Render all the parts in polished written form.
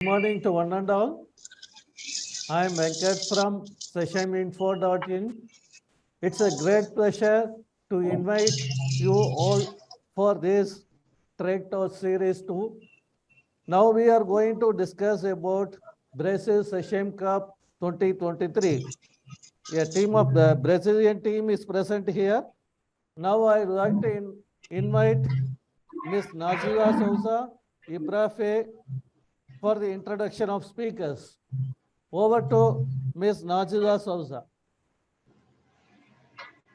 Good morning to one and all. I am Venkat from sesameinfo.in. It's a great pleasure to invite you all for this Trade Talk series too. Now we are going to discuss about Brazil Sesame Cup 2023. A team of the Brazilian team is present here. Now I would like to invite Ms. Nazila Souza Ibrafe for the introduction of speakers. Over to Ms. Nazila Souza.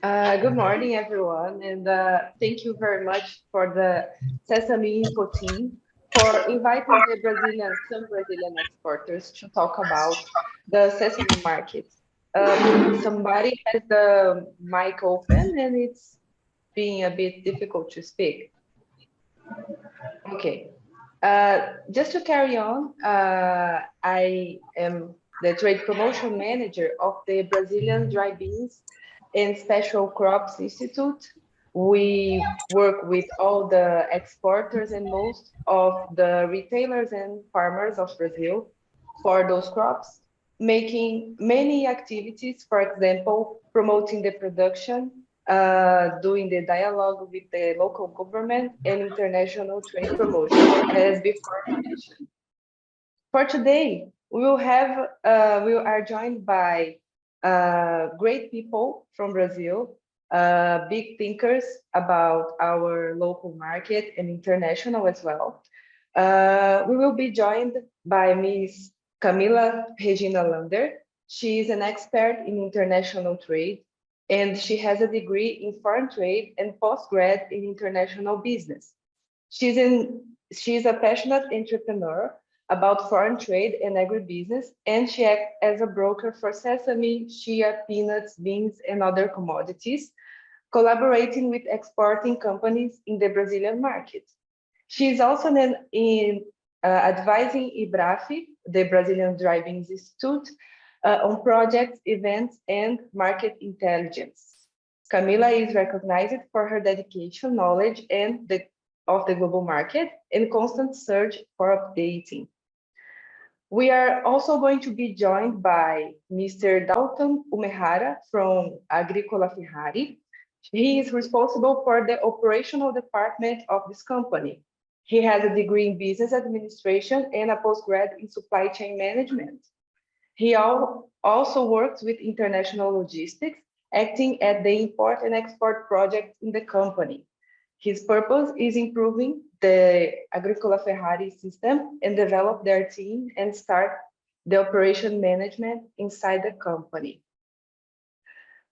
Good morning, everyone, and thank you very much for the Sesame Info team for inviting some Brazilian exporters to talk about the sesame market. Somebody has the mic open and it's being a bit difficult to speak. Okay. Just to carry on, I am the trade promotion manager of the Brazilian Dry Beans and Special Crops Institute. We work with all the exporters and most of the retailers and farmers of Brazil for those crops, making many activities, for example, promoting the production, doing the dialogue with the local government and international trade promotion, as before mentioned. For today, we are joined by great people from Brazil, big thinkers about our local market and international as well. We will be joined by Ms. Camila Regina Lander. She is an expert in international trade, and she has a degree in foreign trade and postgrad in international business. She's a passionate entrepreneur about foreign trade and agribusiness, and she acts as a broker for sesame, chia, peanuts, beans, and other commodities, collaborating with exporting companies in the Brazilian market. She is also advising IBRAF, the Brazilian Dry Beans Institute, on projects, events, and market intelligence. Camila is recognized for her dedication, knowledge, and of the global market and constant search for updating. We are also going to be joined by Mr. Dalton Umehara from Agricola Ferrari. He is responsible for the operational department of this company. He has a degree in business administration and a postgrad in supply chain management. He also works with international logistics, acting at the import and export project in the company. His purpose is improving the Agricola Ferrari system and develop their team and start the operation management inside the company.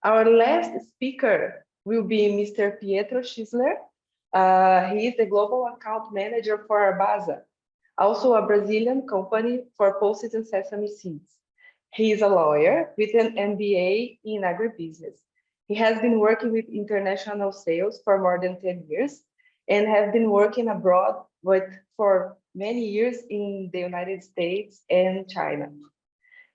Our last speaker will be Mr. Pietro Schisler. He is the global account manager for Arbasa, also a Brazilian company for pulses and sesame seeds. He is a lawyer with an MBA in agribusiness. He has been working with international sales for more than 10 years and has been working abroad for many years in the United States and China.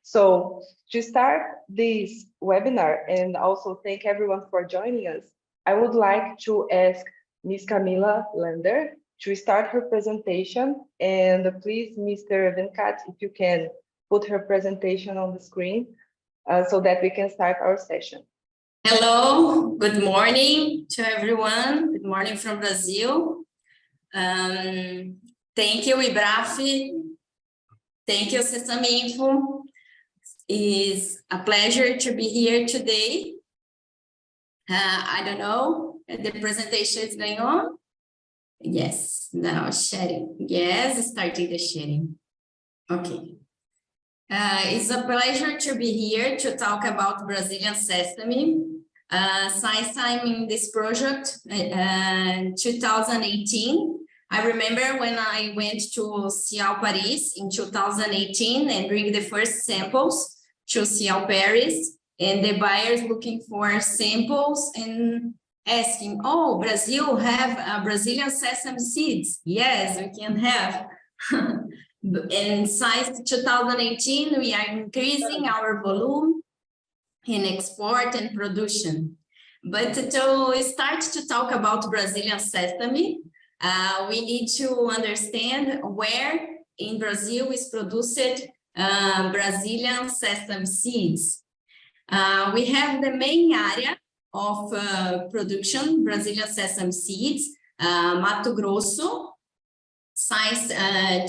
So to start this webinar and also thank everyone for joining us, I would like to ask Ms. Camila Lander to start her presentation. And please, Mr. Venkat, if you can put her presentation on the screen so that we can start our session. Hello, good morning to everyone. Good morning from Brazil. Thank you, IBRAF. Thank you, Sesame Info. It's a pleasure to be here today. I don't know, the presentation is going on? Yes, now sharing. Yes, starting the sharing. Okay. It's a pleasure to be here to talk about Brazilian sesame. Since I'm in this project in 2018, I remember when I went to Cial Paris in 2018 and bring the first samples to Cial Paris, and the buyers looking for samples and asking, oh, Brazil have Brazilian sesame seeds? Yes, we can have. And since 2018, we are increasing our volume in export and production. But to start to talk about Brazilian sesame, we need to understand where in Brazil is produced Brazilian sesame seeds. We have the main area of production, Brazilian sesame seeds, Mato Grosso. Since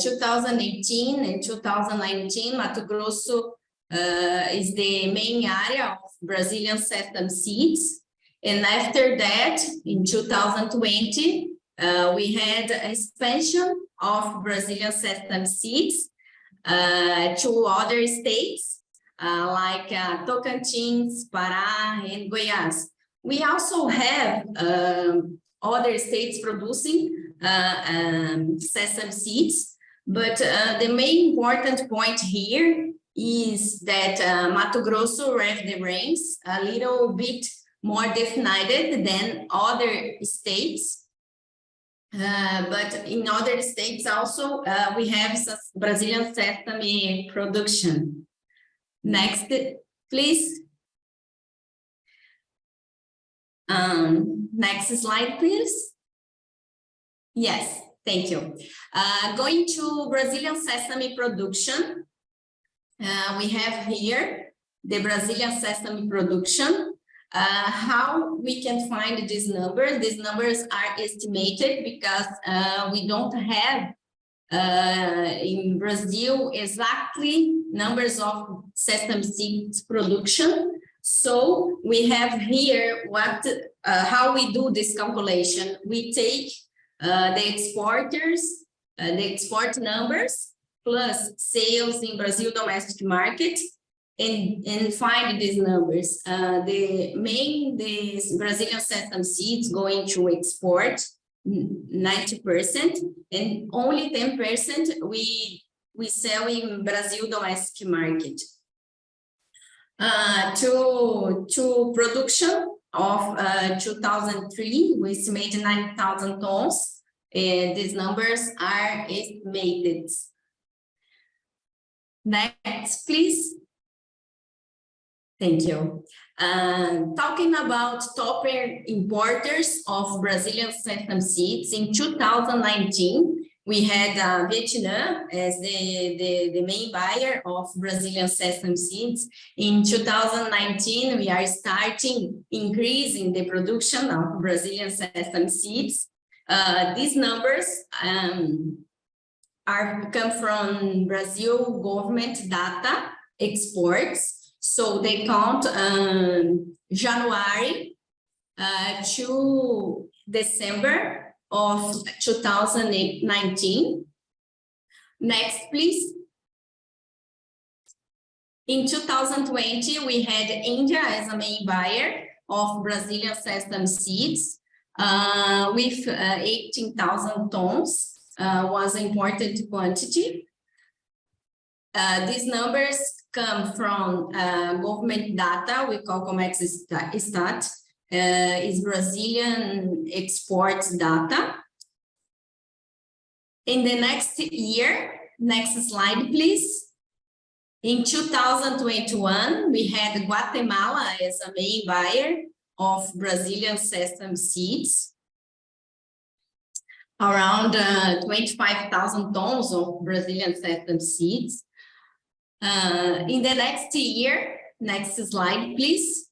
2018 and 2019, Mato Grosso is the main area of Brazilian sesame seeds. And after that, in 2020, we had expansion of Brazilian sesame seeds to other states like Tocantins, Pará, and Goiás. We also have other states producing sesame seeds, but the main important point here is that Mato Grosso reigns a little bit more defined than other states. But in other states also, we have Brazilian sesame production. Next, please. Next slide, please. Yes, thank you. Going to Brazilian sesame production, we have here the Brazilian sesame production. How we can find these numbers? These numbers are estimated because we don't have in Brazil exactly numbers of sesame seeds production. So we have here how we do this calculation. We take the exporters, the export numbers plus sales in Brazil domestic market and find these numbers. The Brazilian sesame seeds going to export 90% and only 10% we sell in Brazil domestic market. To production of 2003, we estimated 9,000 tons. These numbers are estimated. Next, please. Thank you. Talking about top importers of Brazilian sesame seeds, in 2019, we had Vietnam as the main buyer of Brazilian sesame seeds. In 2019, we are starting increasing the production of Brazilian sesame seeds. These numbers come from Brazil government data exports. So they count January to December of 2019. Next, please. In 2020, we had India as a main buyer of Brazilian sesame seeds with 18,000 tons was important quantity. These numbers come from government data, we call Comex Stat, is Brazilian export data. In the next year, next slide, please. In 2021, we had Guatemala as a main buyer of Brazilian sesame seeds, around 25,000 tons of Brazilian sesame seeds. In the next year, next slide, please.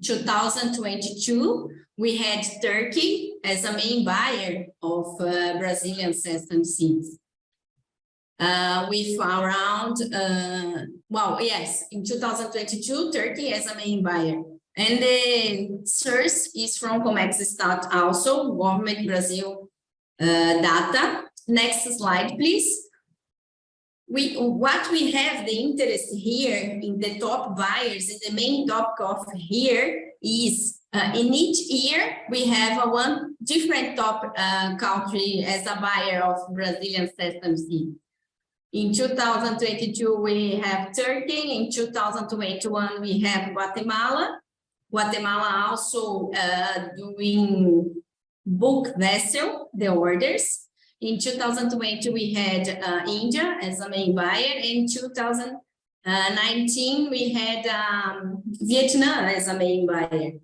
2022, we had Turkey as a main buyer of Brazilian sesame seeds. With around, in 2022, Turkey as a main buyer. And the source is from Comex Stat also, government Brazil data. Next slide, please. What we have the interest here in the top buyers, in the main topic of here is in each year we have one different top country as a buyer of Brazilian sesame seed. In 2022 we have Turkey. In 2021 we have Guatemala. Guatemala also doing bulk vessel the orders. In 2020, we had India as a main buyer. In 2019, we had Vietnam as a main buyer.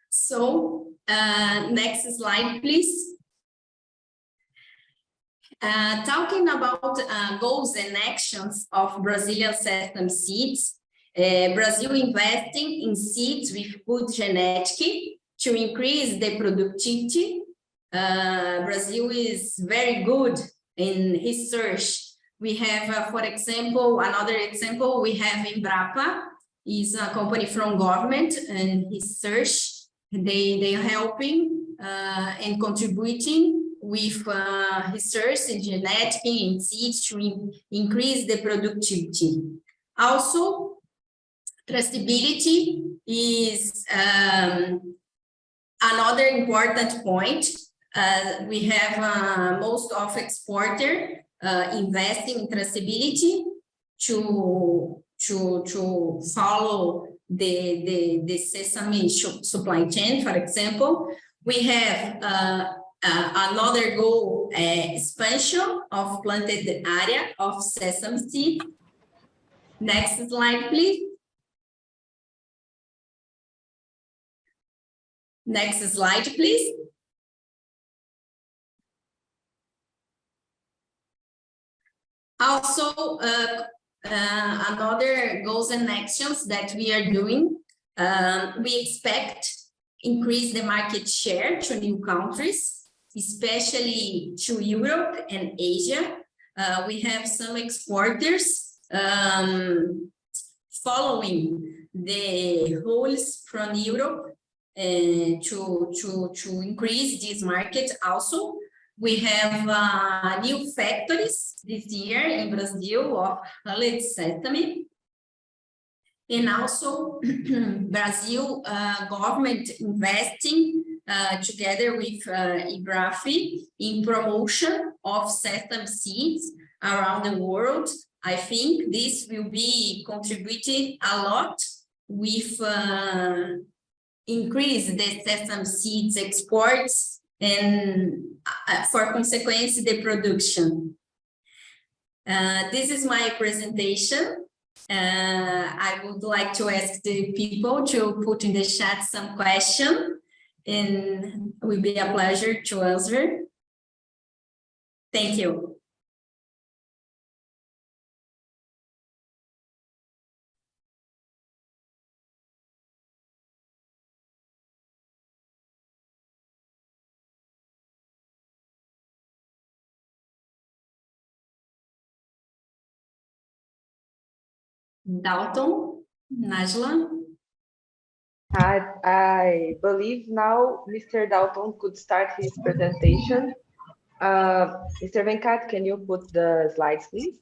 So, next slide, please. Talking about goals and actions of Brazilian sesame seeds, Brazil investing in seeds with good genetic to increase the productivity. Brazil is very good in research. We have, for example, another example, we have Embrapa, is a company from government and research. They are helping and contributing with research in genetic and seeds to increase the productivity. Also, traceability is another important point. We have most of exporter investing in traceability to follow the sesame supply chain, for example. We have another goal, expansion of planted area of sesame seed. Next slide, please. Next slide, please. Also, another goals and actions that we are doing, we expect increase the market share to new countries, especially to Europe and Asia. We have some exporters following the rules from Europe to increase this market also. We have new factories this year in Brazil of colored sesame. And also Brazil government investing together with IBRAFI in promotion of sesame seeds around the world. I think this will be contributing a lot with increase the sesame seeds exports and for consequence the production. This is my presentation. I would like to ask the people to put in the chat some question, and it will be a pleasure to answer. Thank you. Dalton, Najla. I believe now Mr. Dalton could start his presentation. Mr. Venkat, can you put the slides, please?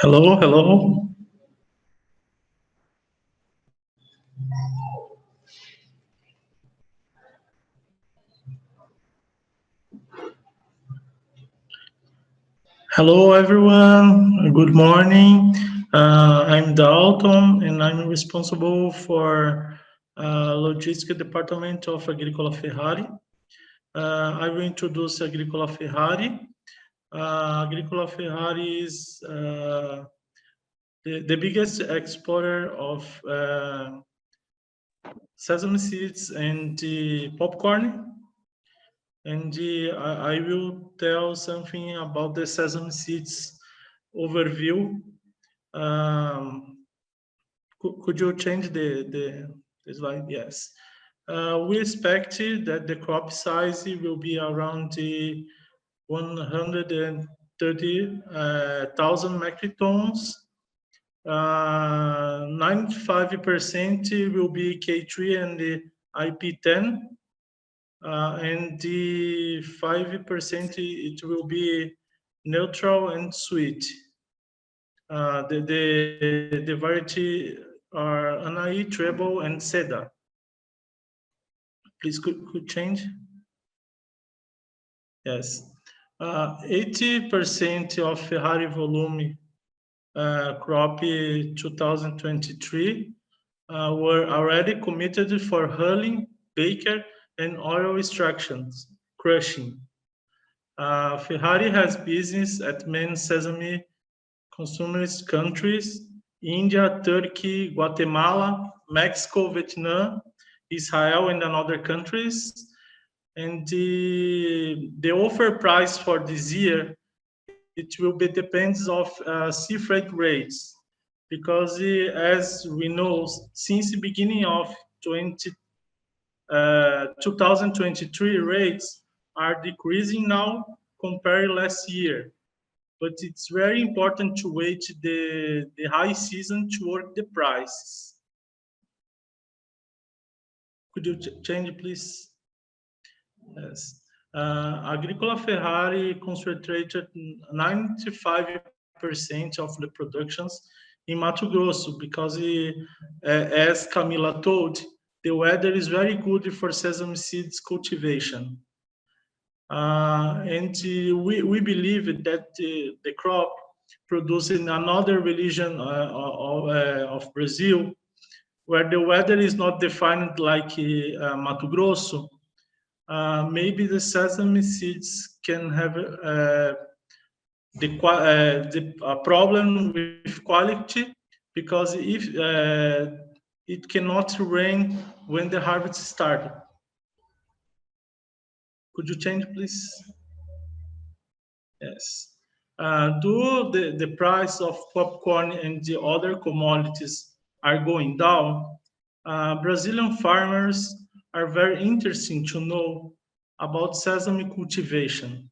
Hello, hello. Hello, everyone. Good morning. I'm Dalton, and I'm responsible for logistics department of Agricola Ferrari. I will introduce Agricola Ferrari. Agricola Ferrari is the biggest exporter of sesame seeds and popcorn. And I will tell something about the sesame seeds overview. Could you change the slide? Yes. We expect that the crop size will be around 130,000 metric tons. 95% will be K3 and the IP10. And the 5% it will be neutral and sweet. The variety are Anaí, Treble, and Seda. Please could change. Yes. 80% of Ferrari volume crop 2023 were already committed for hulling, baker, and oil extractions, crushing. Ferrari has business at many Sesame consumers countries: India, Turkey, Guatemala, Mexico, Vietnam, Israel, and other countries. And the offer price for this year, it will be depends of sea freight rates, because as we know, since the beginning of 2023, rates are decreasing now compared last year. But it's very important to wait the high season to work the prices. Could you change, please? Yes. Agricola Ferrari concentrated 95% of the productions in Mato Grosso, because as Camila told, the weather is very good for sesame seeds cultivation. And we believe that the crop produced in another region of Brazil, where the weather is not defined like Mato Grosso, maybe the sesame seeds can have the problem with quality, because if it cannot rain when the harvest started. Could you change, please? Yes. Though the price of popcorn and the other commodities are going down, Brazilian farmers are very interesting to know about sesame cultivation.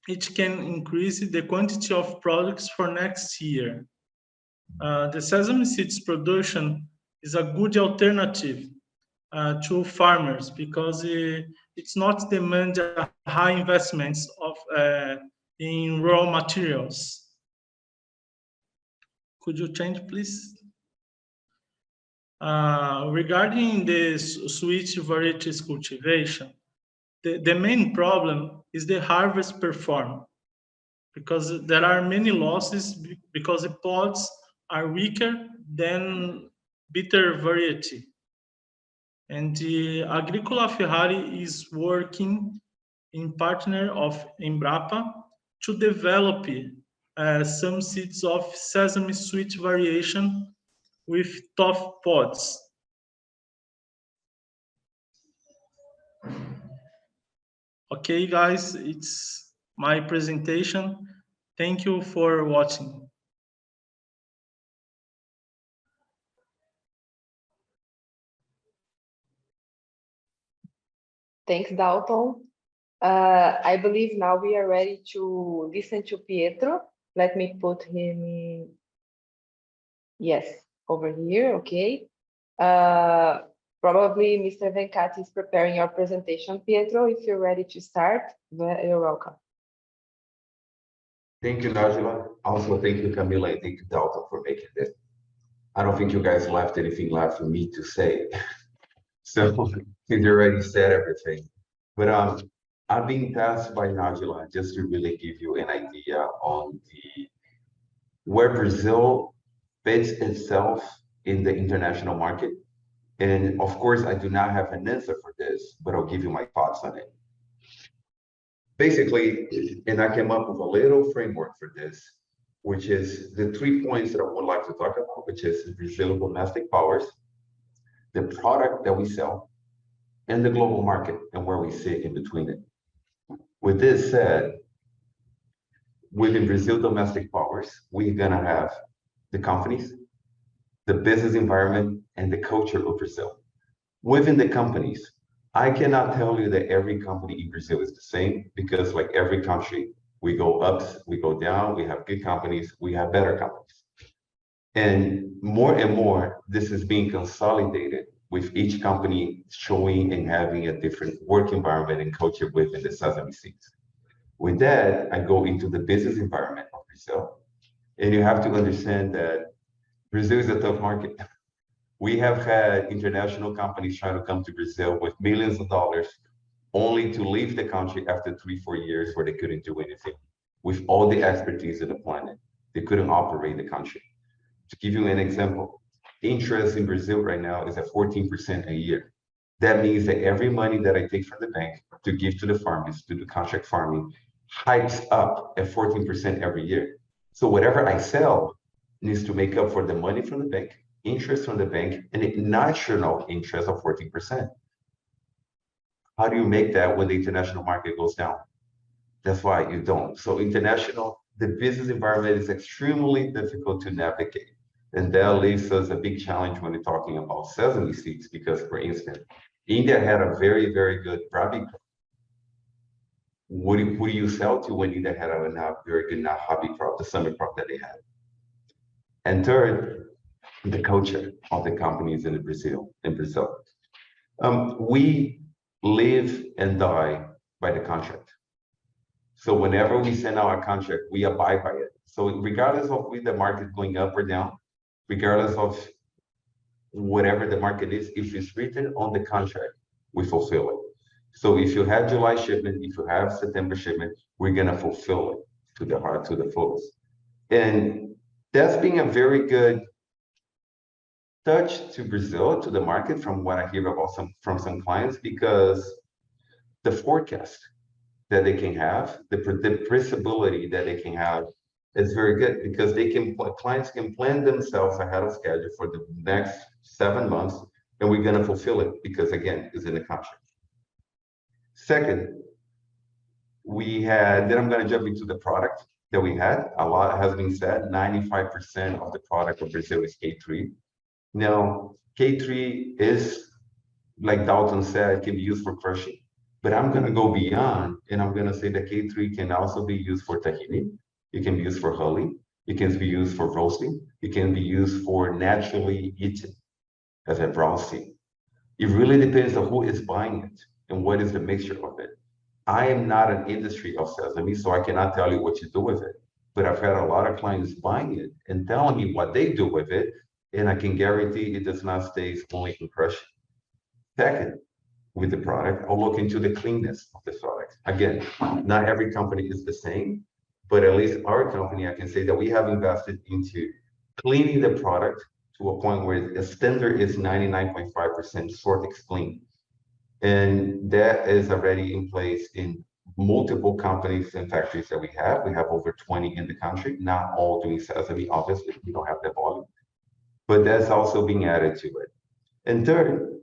It can increase the quantity of products for next year. The sesame seeds production is a good alternative to farmers, because it's not demand high investments of in raw materials. Could you change, please? Regarding the switch varieties cultivation, the main problem is the harvest perform, because there are many losses because the pods are weaker than bitter variety. And the Agricola Ferrari is working in partner of Embrapa to develop some seeds of sesame sweet variation with tough pods. Okay, guys, it's my presentation. Thank you for watching. Thanks, Dalton. I believe now we are ready to listen to Pietro. Let me put him in. Yes, over here, okay. Probably Mr. Venkati is preparing your presentation. Pietro, if you're ready to start, you're welcome. Thank you, Najla. Also, thank you, Camila, and thank you, Dalton, for making this. I don't think you guys left anything left for me to say. So you already said everything. But I'm being tasked by Najla just to really give you an idea on where Brazil fits itself in the international market. And of course, I do not have an answer for this, but I'll give you my thoughts on it. Basically, and I came up with a little framework for this, which is the 3 points that I would like to talk about, which is Brazil domestic powers, the product that we sell, and the global market and where we sit in between it. With this said, within Brazil domestic powers, we're gonna have the companies, the business environment, and the culture of Brazil. Within the companies, I cannot tell you that every company in Brazil is the same, because like every country, we go ups, we go down, we have good companies, we have better companies. And more, this is being consolidated with each company showing and having a different work environment and culture within the Sesame Seeds. With that, I go into the business environment of Brazil. And you have to understand that Brazil is a tough market. We have had international companies trying to come to Brazil with millions of dollars only to leave the country after 3-4 years where they couldn't do anything. With all the expertise in the planet, they couldn't operate the country. To give you an example, interest in Brazil right now is at 14% a year. That means that every money that I take from the bank to give to the farmers, to do contract farming, hikes up at 14% every year. So whatever I sell needs to make up for the money from the bank, interest from the bank, and a national interest of 14%. How do you make that when the international market goes down? That's why you don't. So the business environment is extremely difficult to navigate. And that leaves us a big challenge when we're talking about sesame seeds, because for instance, India had a very, very good rabi crop. Who do you sell to when India had a very good rabi crop, the summer crop that they had? And third, the culture of the companies in Brazil. We live and die by the contract. So whenever we send out a contract, we abide by it. So regardless of the market going up or down, regardless of whatever the market is, if it's written on the contract, we fulfill it. So if you have July shipment, if you have September shipment, we're gonna fulfill it to the fullest. And that's been a very good touch to Brazil, to the market, from what I hear about from some clients, because the forecast that they can have, the predictability that they can have is very good, because clients can plan themselves ahead of schedule for the next 7 months, and we're going to fulfill it because, again, it's in the contract. Second, then I'm going to jump into the product that we had. A lot has been said. 95% of the product of Brazil is K3. Now, K3 is, like Dalton said, it can be used for crushing. But I'm going to go beyond, and I'm going to say that K3 can also be used for tahini. It can be used for hulling. It can be used for roasting. It can be used for naturally eaten as a brown seed. It really depends on who is buying it and what is the mixture of it. I am not an industry of sesame, so I cannot tell you what you do with it. But I've had a lot of clients buying it and telling me what they do with it, and I can guarantee it does not stay only in crushing. Second, with the product, I'll look into the cleanness of the product. Again, not every company is the same, but at least our company, I can say that we have invested into cleaning the product to a point where the standard is 99.5% Sortex clean. And that is already in place in multiple companies and factories that we have. We have over 20 in the country, not all doing sesame, obviously, we don't have the volume, but that's also being added to it. And third,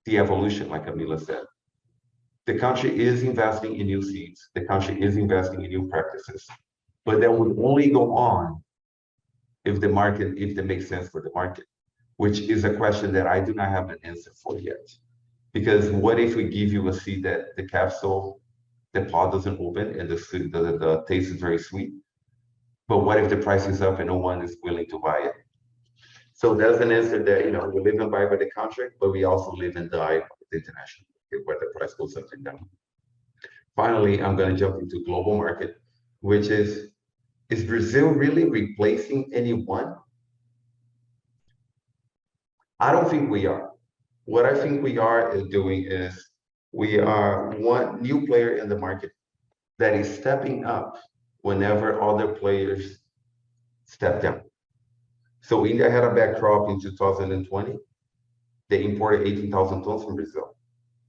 the evolution, like Camila said. The country is investing in new seeds. The country is investing in new practices, but that would only go on if it makes sense for the market, which is a question that I do not have an answer for yet. Because what if we give you a seed that the capsule, the pod doesn't open and the taste is very sweet? But what if the price is up and no one is willing to buy it? So that's an answer that, we live and buy by the contract, but we also live and die with the international market where the price goes up and down. Finally, I'm going to jump into global market, which is Brazil really replacing anyone? I don't think we are. What I think we are doing is we are one new player in the market that is stepping up whenever other players step down. So India had a bad crop in 2020. They imported 18,000 tons from Brazil.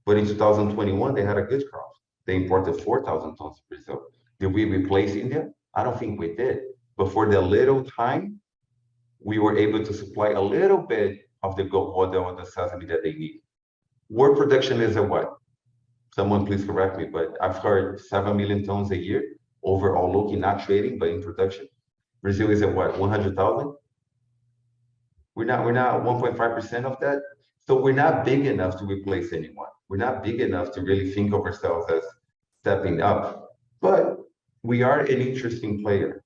But in 2021, they had a good crop. They imported 4,000 tons from Brazil. Did we replace India? I don't think we did. But for the little time, we were able to supply a little bit of the the sesame that they need. World production is at what? Someone please correct me, but I've heard 7 million tons a year overall, looking, not trading, but in production. Brazil is at what, 100,000? We're not 1.5% of that. So we're not big enough to replace anyone. We're not big enough to really think of ourselves as stepping up, but we are an interesting player,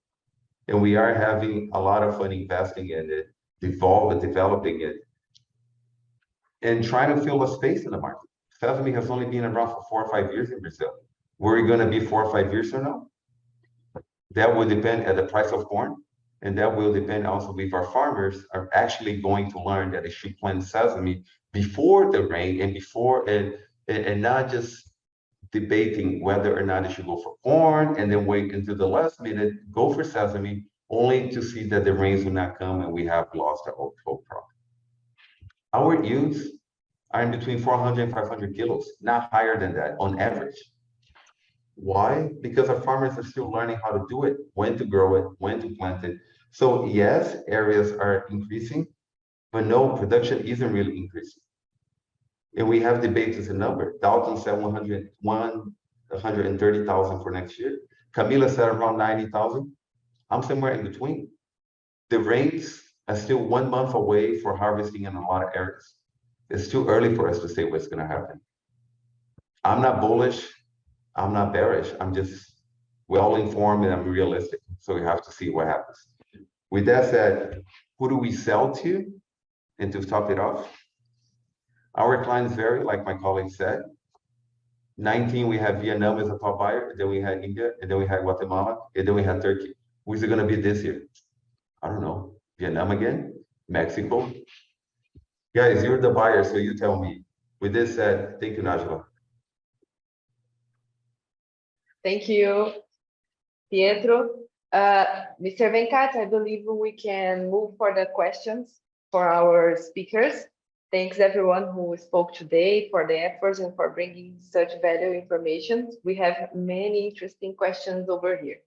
and we are having a lot of fun investing in it, developing it, and trying to fill a space in the market. Sesame has only been around for 4 or 5 years in Brazil. Where are we going to be 4 or 5 years from now? That will depend at the price of corn, and that will depend also if our farmers are actually going to learn that they should plant sesame before the rain and not just debating whether or not it should go for corn and then wait until the last minute, go for sesame, only to see that the rains will not come and we have lost our whole crop. Our yields are in between 400 and 500 kilos, not higher than that on average. Why? Because our farmers are still learning how to do it, when to grow it, when to plant it. So yes, areas are increasing, but no, production isn't really increasing. And we have debates as a number. Dalton said 130,000 for next year. Camila said around 90,000. I'm somewhere in between. The rains are still 1 month away for harvesting in a lot of areas. It's too early for us to say what's going to happen. I'm not bullish. I'm not bearish. I'm just well informed and I'm realistic. So we have to see what happens. With that said, who do we sell to? And to top it off, our clients vary, like my colleague said. 19, we have Vietnam as a top buyer, then we had India, and then we had Guatemala, and then we had Turkey. Who's it going to be this year? I don't know. Vietnam again? Mexico? Guys, you're the buyer, so you tell me. With this said, thank you, Najla. Thank you, Pietro. Mr. Venkat, I believe we can move for the questions for our speakers. Thanks everyone who spoke today for the efforts and for bringing such valuable information. We have many interesting questions over here.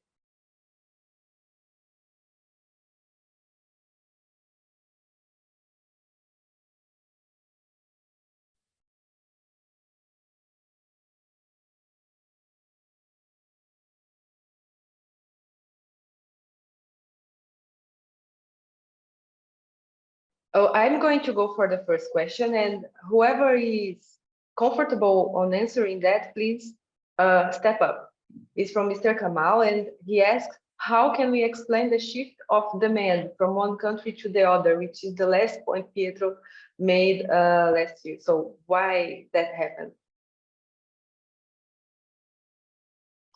Oh, I'm going to go for the first question, and whoever is comfortable on answering that, please step up. It's from Mr. Kamal, and he asks, how can we explain the shift of demand from one country to the other, which is the last point Pietro made last year. So why that happened?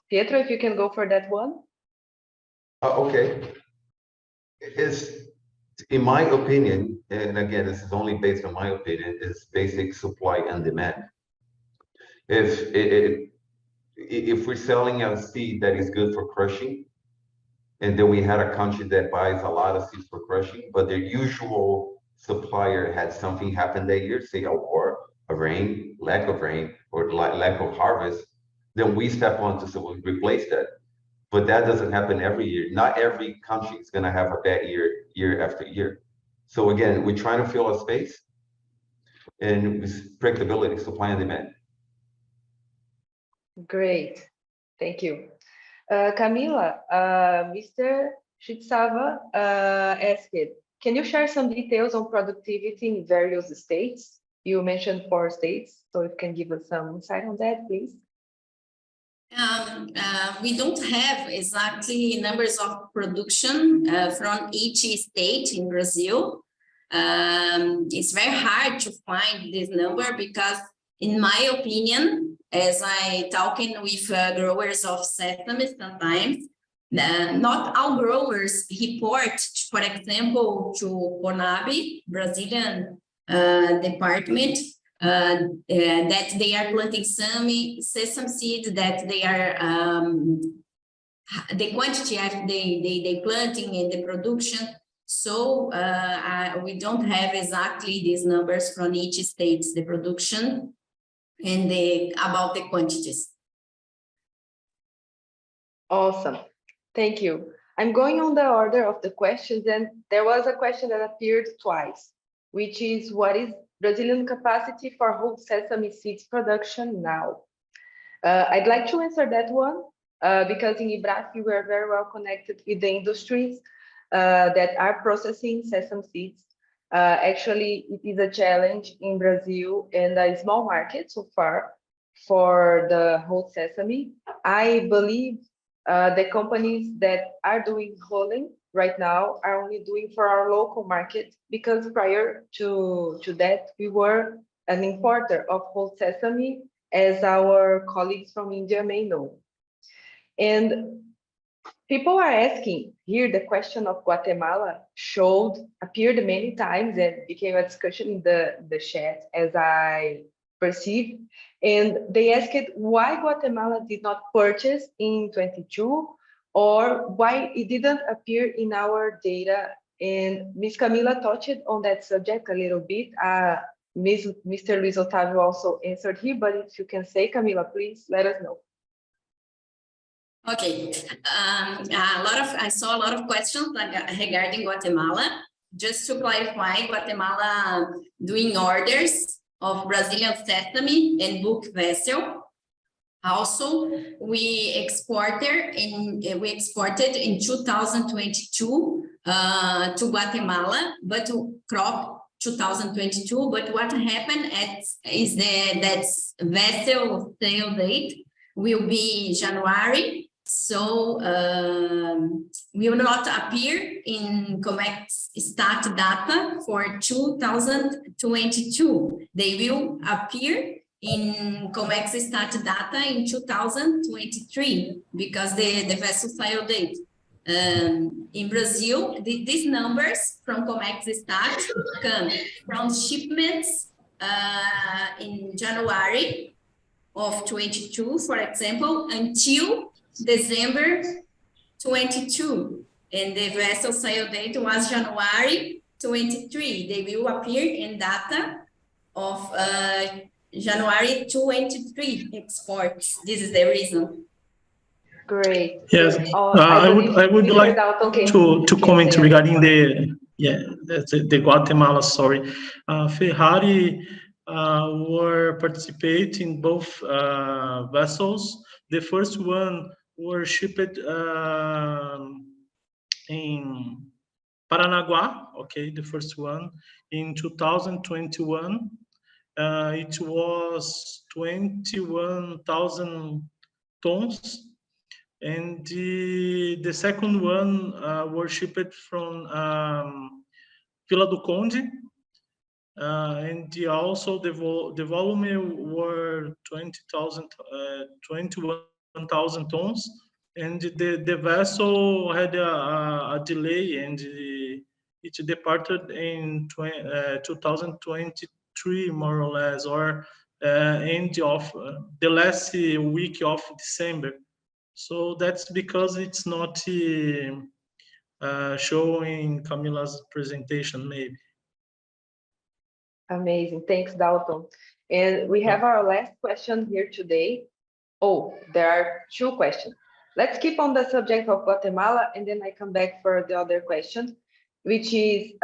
Pietro, if you can go for that one. Okay. It's, in my opinion, and again, this is only based on my opinion, is basic supply and demand. If we're selling a seed that is good for crushing, and then we had a country that buys a lot of seeds for crushing, but their usual supplier had something happen that year, say a war, a rain, lack of rain, or lack of harvest, then we step on to replace that. But that doesn't happen every year. Not every country is going to have a bad year, year after year. So again, we're trying to fill a space and predictability, supply and demand. Great, thank you. Camila, Mr. Shitsava asked, can you share some details on productivity in various states? You mentioned 4 states, so if you can give us some insight on that, please. We don't have exactly numbers of production from each state in Brazil. It's very hard to find this number because, in my opinion, as I talking with growers of sesame sometimes, not all growers report, for example, to CONAB, Brazilian department, that they are planting sesame seeds, that they are the quantity of they planting and the production. So we don't have exactly these numbers from each state, the production and about the quantities. Awesome, thank you. I'm going on the order of the questions, and there was a question that appeared twice, which is, what is Brazilian capacity for whole sesame seeds production now? I'd like to answer that one because in IBRAF, we are very well connected with the industries that are processing sesame seeds. Actually, it is a challenge in Brazil and a small market so far for the whole sesame. I believe the companies that are doing hulling right now are only doing for our local market, because prior to that, we were an importer of whole sesame, as our colleagues from India may know. And people are asking here, the question of Guatemala appeared many times and became a discussion in the chat as I perceived. And they asked why Guatemala did not purchase in 22 or why it didn't appear in our data. And Ms. Camila touched on that subject a little bit. Mr. Luis Otavio also answered here, but if you can say, Camila, please let us know. Okay, I saw a lot of questions regarding Guatemala. Just to clarify, Guatemala doing orders of Brazilian sesame and book vessel. Also, we exported in 2022 to Guatemala, but to crop 2022. But what happened is that vessel sale date will be January. So will not appear in COMEX start data for 2022. They will appear in COMEX start data in 2023 because the vessel sale date. In Brazil, these numbers from COMEX start come from shipments in January of 22, for example, until December 22, and the vessel sale date was January 23. They will appear in data of January 23 exports. This is the reason. Great. Yes, I I would Mr. like Dalton to comment regarding the Guatemala story. Ferrari were participating both vessels. The first one were shipped in Paranaguá, okay, the first one in 2021. It was 21,000 tons. And the second one were shipped from Vila do Conde, and also the volume were 21,000 tons, and the vessel had a delay, and it departed in 2023 more or less, or end of the last week of December. So that's because it's not showing Camila's presentation, maybe. Amazing. Thanks, Dalton. And we have our last question here today. Oh, there are two questions. Let's keep on the subject of Guatemala, and then I come back for the other question, which is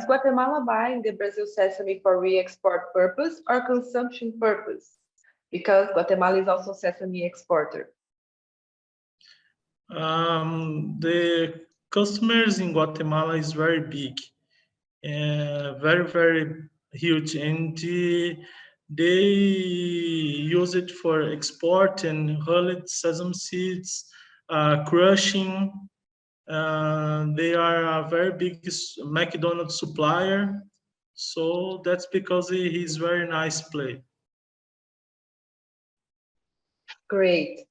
Guatemala buying the Brazil sesame for re-export purpose or consumption purpose? Because Guatemala is also sesame exporter. The customers in Guatemala is very big, very, very huge, and they use it for export and hulled sesame seeds, crushing. They are a very big McDonald's supplier, so that's because he's very nice play. Great.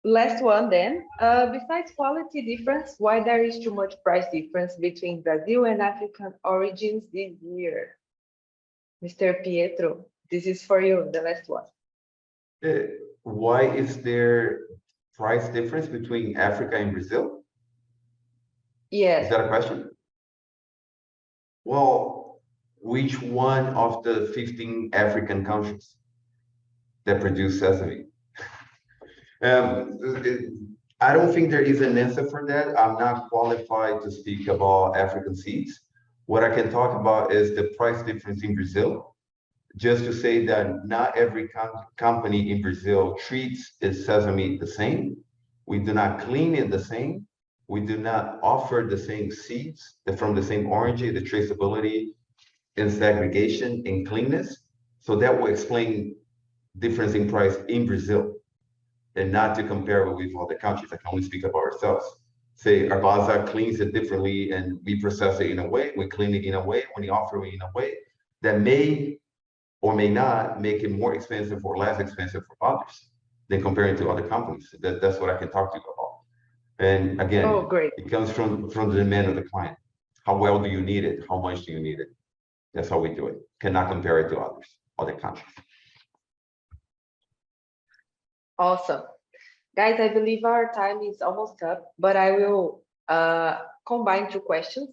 Last one then. Besides quality difference, why there is too much price difference between Brazil and African origins this year? Mr. Pietro, this is for you, the last one. Why is there price difference between Africa and Brazil? Yes. Is that a question? Well, which one of the 15 African countries that produce sesame? I don't think there is an answer for that. I'm not qualified to speak about African seeds. What I can talk about is the price difference in Brazil. Just to say that not every company in Brazil treats its sesame the same. We do not clean it the same. We do not offer the same seeds from the same origin, the traceability and segregation and cleanness. So that will explain difference in price in Brazil, and not to compare it with other countries. I can only speak about ourselves. Say Arbaza cleans it differently and we process it in a way, we clean it in a way, when we offer it in a way that may or may not make it more expensive or less expensive for others than comparing to other companies. That's what I can talk to you about. And again, it comes from the demand of the client. How well do you need it? How much do you need it? That's how we do it. Cannot compare it to other countries. Awesome. Guys, I believe our time is almost up, but I will combine two questions.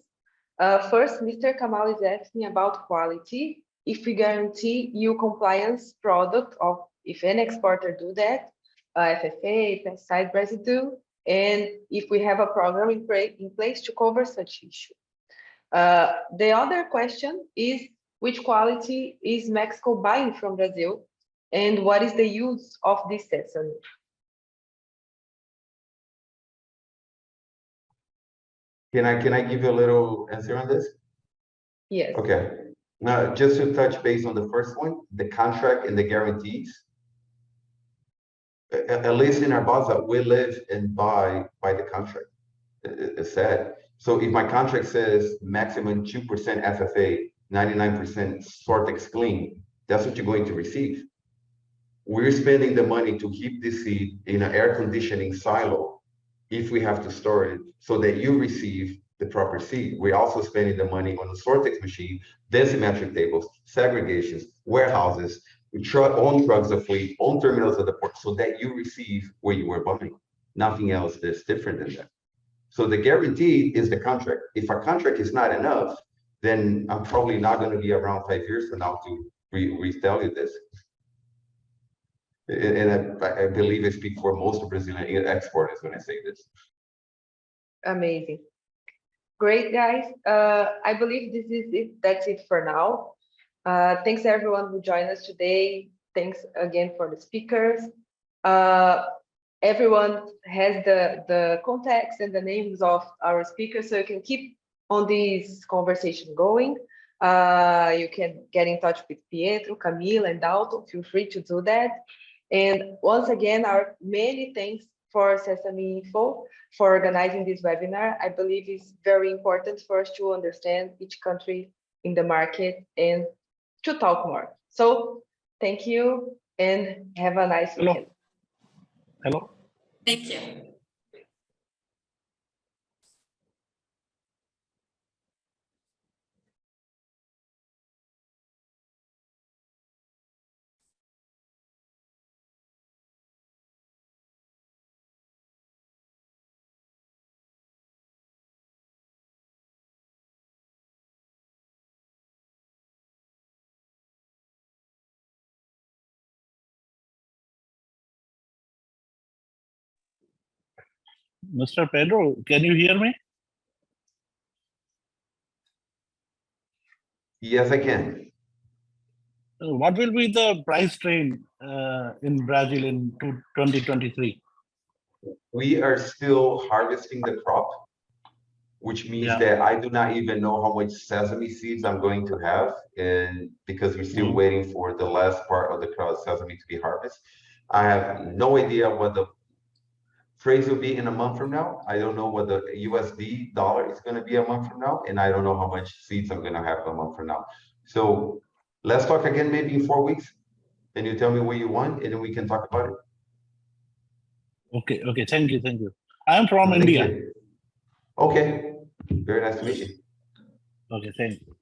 First, Mr. Kamal is asking about quality. If we guarantee EU compliance product, or if an exporter do that, FFA, pesticide residue, and if we have a program in place to cover such issue. The other question is, which quality is Mexico buying from Brazil, and what is the use of this sesame? Can I give you a little answer on this? Yes. Okay. Now, just to touch base on the first one, the contract and the guarantees. At least in Arbaza, we live and buy by the contract. It's sad. So if my contract says maximum 2% FFA, 99% Sortex clean, that's what you're going to receive. We're spending the money to keep the seed in an air conditioning silo if we have to store it so that you receive the proper seed. We're also spending the money on the Sortex machine, densimetric tables, segregations, warehouses, own trucks of fleet, own terminals of the port, so that you receive where you were buying. Nothing else is different than that. So the guarantee is the contract. If a contract is not enough, then I'm probably not going to be around 5 years from now to retell you this. And I believe I speak for most of Brazilian exporters when I say this. Amazing. Great, guys. I believe this is it. That's it for now. Thanks everyone who joined us today. Thanks again for the speakers. Everyone has the contacts and the names of our speakers, so you can keep on this conversation going. You can get in touch with Pietro, Camille, and Dalton. Feel free to do that. And once again, our many thanks for Sesame Info for organizing this webinar. I believe it's very important for us to understand each country in the market and to talk more. So thank you and have a nice weekend. Hello. Thank you. Mr. Pedro, can you hear me? Yes, I can. What will be the price trend in Brazil in 2023? We are still harvesting the crop, which means that I do not even know how much sesame seeds I'm going to have, and because we're still waiting for the last part of the sesame to be harvested. I have no idea what the price will be in a month from now. I don't know what the USD dollar is going to be a month from now, and I don't know how much seeds I'm going to have a month from now. So let's talk again maybe in 4 weeks, and you tell me what you want, and then we can talk about it. Okay, thank you. I am from India. You. Okay, very nice to meet you. Okay, thank you.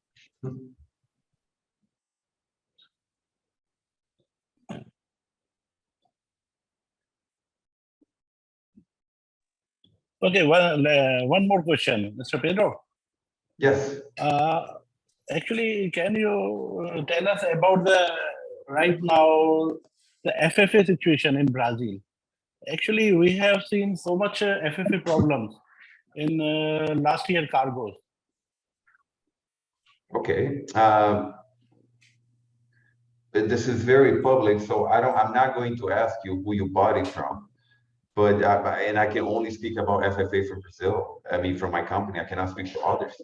Okay, one more question, Mr. Pedro. Yes. Actually, can you tell us about the right now the FFA situation in Brazil? Actually, we have seen so much FFA problems in last year cargoes. Okay. This is very public, so I'm not going to ask you who you bought it from, but and I can only speak about FFA from Brazil. I mean, from my company, I cannot speak for others.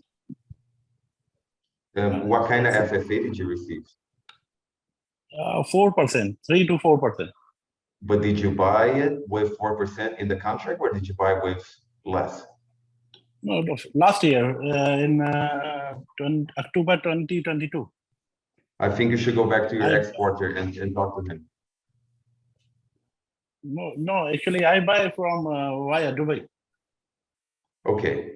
What kind of FFA did you receive? 4%, 3 to 4%. But did you buy it with 4% in the contract, or did you buy with less? No, last year in October 2022. I think you should go back to your exporter and talk to him. No, actually, I buy from via Dubai. Okay.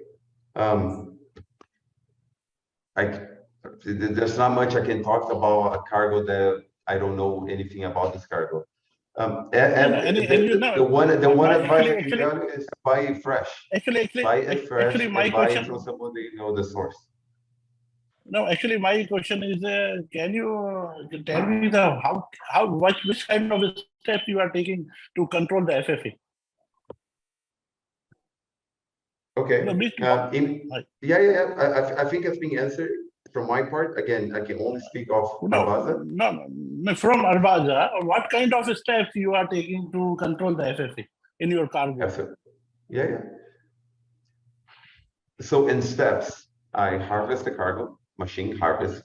There's not much I can talk about a cargo that I don't know anything about this cargo. The one advice I can actually, tell you is buy it fresh. Buy it fresh actually, my and buy it question. from someone that you know the source. No, actually, my question is, can you tell me which kind of steps you are taking to control the FFA? Okay. No, I think it's being answered from my part. Again, I can only speak of Arbaza. No, from Arbaza, what kind of steps you are taking to control the FFA in your cargo? Absolutely. Yeah. So in steps, I harvest the cargo, machine harvest,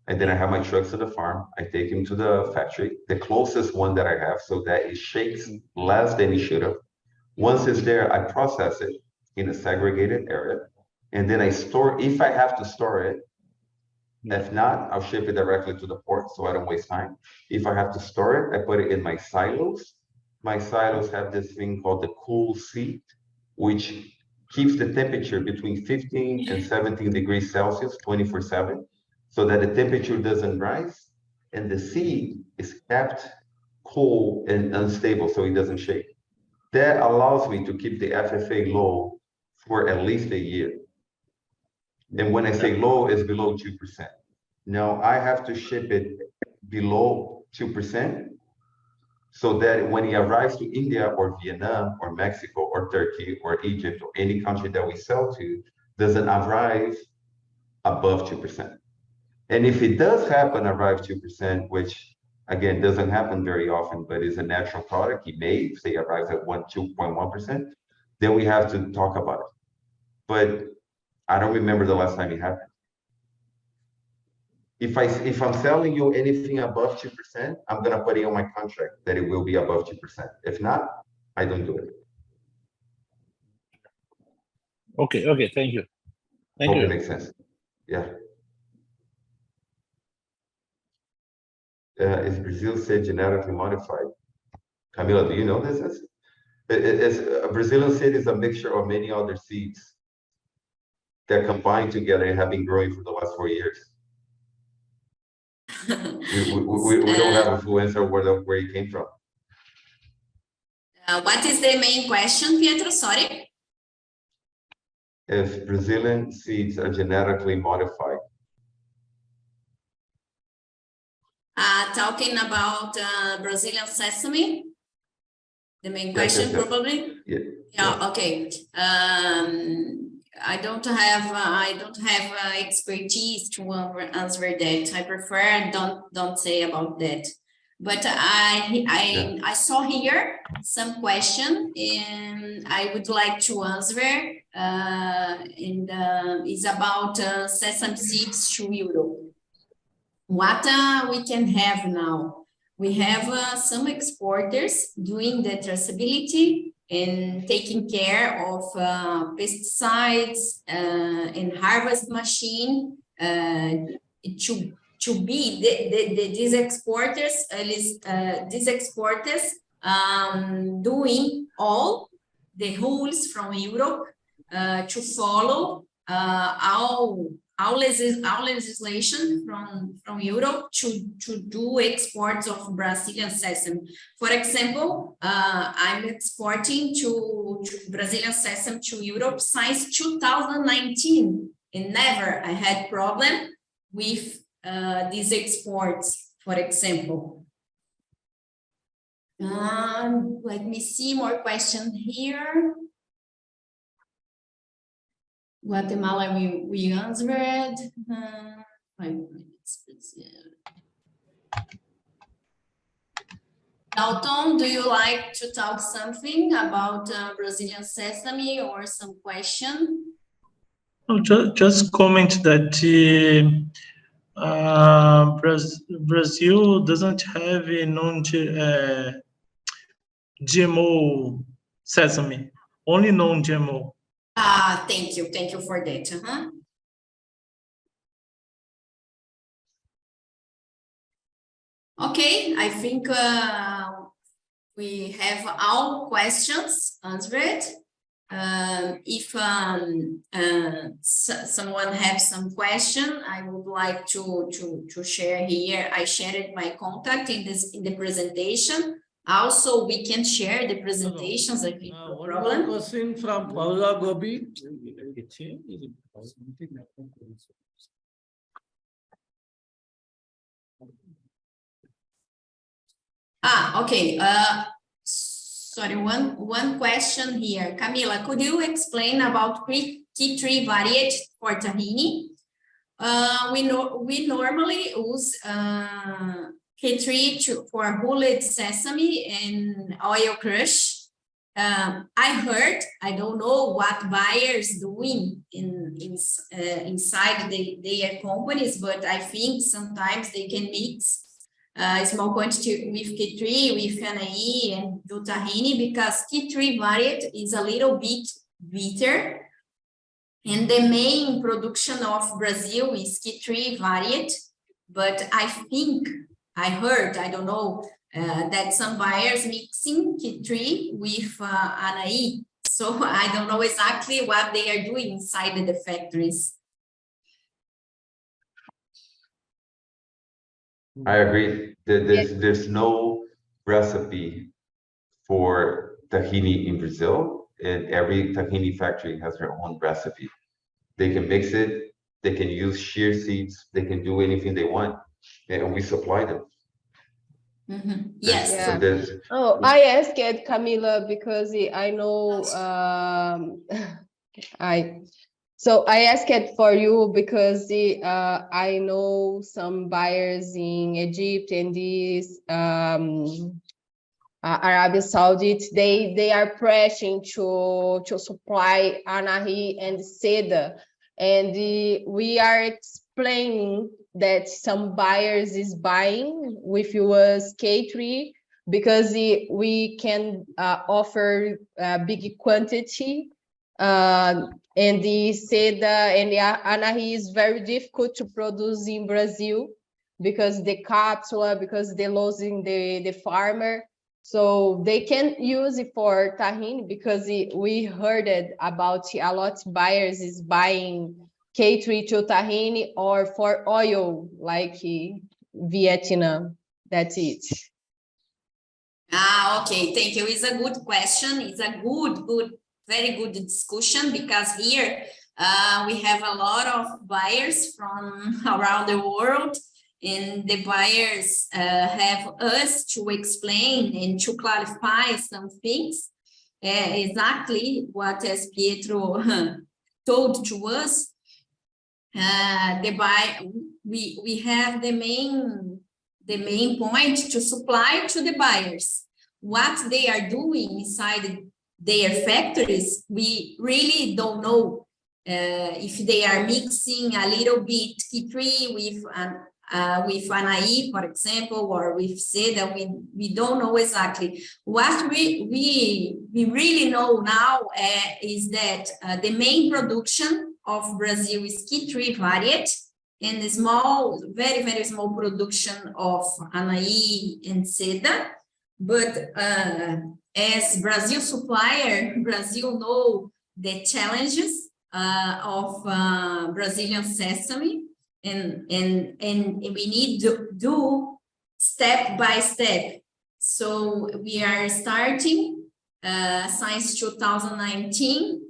and then I have my trucks to the farm. I take him to the factory, the closest one that I have, so that it shakes less than it should have. Once it's there, I process it in a segregated area, and then I store, if I have to store it. If not, I'll ship it directly to the port so I don't waste time. If I have to store it, I put it in my silos. My silos have this thing called the cool seat, which keeps the temperature between 15 and 17 degrees Celsius 24/7, so that the temperature doesn't rise and the seed is kept cool and unstable so it doesn't shake. That allows me to keep the FFA low for at least a year. And when I say low, it's below 2%. Now I have to ship it below 2% so that when it arrives to India or Vietnam or Mexico or Turkey or Egypt or any country that we sell to, doesn't arrive above 2%. And if it does happen, arrive 2%, which again doesn't happen very often, but is a natural product, it may say arrives at 2.1%, then we have to talk about it. But I don't remember the last time it happened. If I'm selling you anything above 2%, I'm gonna put it on my contract that it will be above 2%. If not, I don't do it. Okay, thank you. Hope it makes sense. Yeah. Is Brazil seed genetically modified? Camila, do you know this? Brazilian seed is a mixture of many other seeds that combine together and have been growing for the last 4 years. We don't have a full answer where it came from. What is the main question, Pietro? Sorry. If Brazilian seeds are genetically modified. Talking about Brazilian sesame. The main question, yes. probably. Yeah. Okay. I don't have expertise to answer that. I prefer don't say about that. But I saw here some question and I would like to answer. And is about sesame seeds to Europe. What we can have now? We have some exporters doing the traceability and taking care of pesticides and harvest machine to be these exporters, doing all the rules from Europe to follow our legislation from Europe to do exports of Brazilian sesame. For example, I'm exporting to Brazilian sesame to Europe since 2019, and never I had problem with these exports, for example. Let me see more question here. Guatemala, we answered. 5 minutes. Dalton, do you like to talk something about Brazilian sesame or some question? No, just comment that Brazil doesn't have a non-GMO sesame, only non-GMO. Thank you for that. Okay, I think we have all questions answered. If someone has some question, I would like to share here. I shared my contact in the presentation. Also, we can share the presentations, I think, no One problem. more question from Paula Gobi. Okay. Sorry, one question here. Camila, could you explain about key tree variety for tahini? We normally use key tree for hulled sesame and oil crush. I heard, I don't know what buyers doing inside their companies, but I think sometimes they can mix a small quantity with key with anaí and do tahini, because key variety is a little bit bitter, and the main production of Brazil is key variety. But I think I heard, I don't know, that some buyers mixing key with anaí. So I don't know exactly what they are doing inside the factories. I agree. There's no recipe for tahini in Brazil, and every tahini factory has their own recipe. They can mix it, they can use shear seeds, they can do anything they want, and we supply them. Yes. Yeah. There's Oh, I asked Camila because I know I asked it for you because I know some buyers in Egypt and this Arabia Saudite. They are pressing to supply anahi and seda, and we are explaining that some buyers is buying with us K3 because we can offer big quantity. And the seda and the anahi is very difficult to produce in Brazil because the cattle, because they're losing the farmer. So they can use it for tahini because we heard it about a lot of buyers is buying K3 to tahini or for oil like Vietnam. That's it. Okay, thank you. It's a good question. It's a very good discussion, because here we have a lot of buyers from around the world, and the buyers have us to explain and to clarify some things. Exactly what as Pietro told to us. We have the main point to supply to the buyers. What they are doing inside their factories, we really don't know. If they are mixing a little bit key with anaí, for example, or with seda, we don't know exactly. What we really know now is that the main production of Brazil is key variety, and the small, very small production of anaí and seda. But as Brazil supplier, Brazil know the challenges of Brazilian sesame, and we need to do step by step. So we are starting since 2019,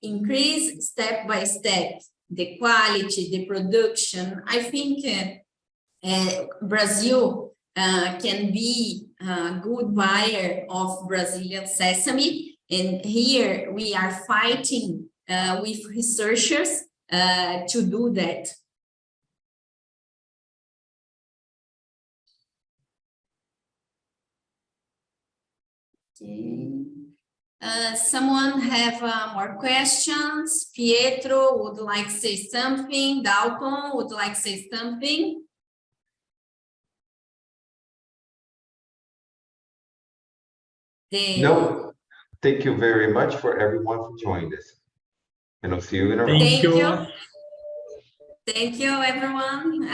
increase step by step the quality, the production. I think Brazil can be a good buyer of Brazilian sesame, and here we are fighting with researchers to do that. Okay. Someone have more questions? Pietro would like to say something. Dalton would like to say something. no. Thank you very much for everyone for joining us, and I'll see you in a round. Thank you. Thank you, everyone.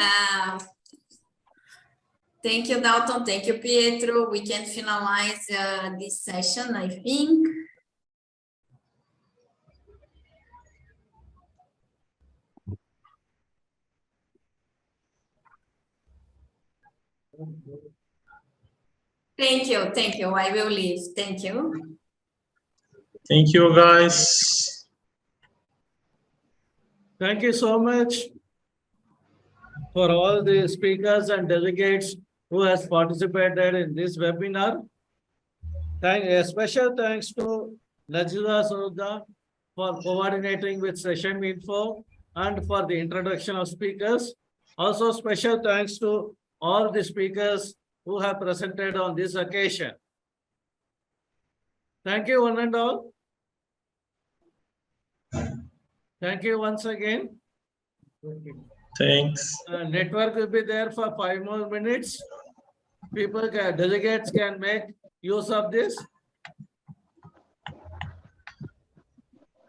Thank you, Dalton. Thank you, Pietro. We can finalize this session, I think. Thank you, thank you. I will leave. Thank you. Thank you, guys. Thank you so much for all the speakers and delegates who has participated in this webinar. A special thanks to Najila Soda for coordinating with Sesame Info and for the introduction of speakers. Also, special thanks to all the speakers who have presented on this occasion. Thank you, one and all. Thank you once again. Thanks. Network will be there for 5 more minutes. Delegates can make use of this.